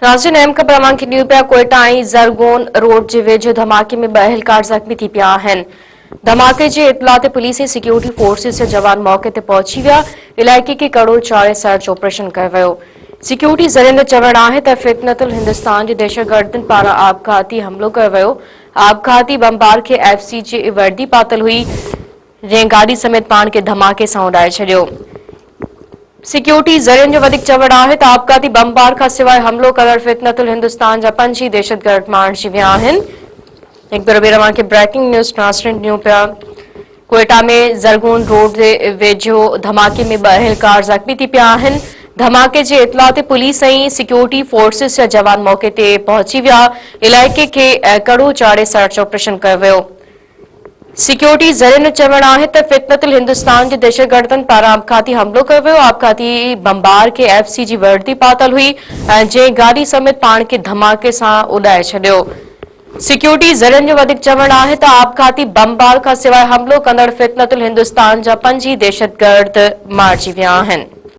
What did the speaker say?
राजधानी अहम ख़बर अव्हांखे ॾियूं पिया कोयटा ऐं ज़रगोन रोड जे वेझो धमाके में 2 एहलकार ज़ख़्मी थी पिया आहिनि। धमाके जी इत्तला ते पुलिस ऐं सिक्योरिटी फोर्सिस जा जवान मौके ते पहुची विया। इलाइक़े खे कड़ो चाढ़े सर्च ऑपरेशन कयो वियो। सिक्योरिटी ज़रियनि जो चवणु आहे त फितनतुल हिंदुस्तान जे दहशतगर्दनि पारां आपघाती हमिलो कयो वियो। आपघाती बमबार खे एफसी जी वर्दी पातल हुई, जंहिं गाॾी समेत पाण खे धमाके सां उॾाए छॾियो। सिक्योरिटी ज़रियनि जो वधीक चवणु आहे त आपघाती बमबार खां सवाइ हमिलो करण फितनतुल हिंदुस्तान जा 5 दहशतगर्द मारिजी विया आहिनि। हिकु भेरो ॿीहर अव्हांखे ब्रेकिंग न्यूज़ ट्रांसलेट ॾियूं पिया। कोयटा में ज़रगोन रोड जे वेझो धमाके में 2 एहलकार ज़ख़्मी थी पिया आहिनि। धमाके जी इत्तला ते पुलिस ऐं सिक्योरिटी फोर्सिस जा जवान मौके ते पहुची विया। इलाइक़े खे कड़ो चाढ़े सर्च ऑपरेशन कयो वियो। सिक्योरिटी ज़रियनि जो चवणु आहे त फितनतुल हिंदुस्तान जे दहशतगर्दनि पारां आपघाती हमिलो कयो वियो। आपघाती बमबार खे एफसी जी वर्दी पातल हुई, जंहिं गाॾी समेत पाण खे धमाके सां उॾाए छॾियो। सिक्योरिटी ज़रियनि जो वधीक चवणु आहे त आपघाती बमबार खां सवाइ हमिलो कंदड़ फितनतुल हिंदुस्तान जा 5 दहशतगर्द मारिजी विया आहिनि।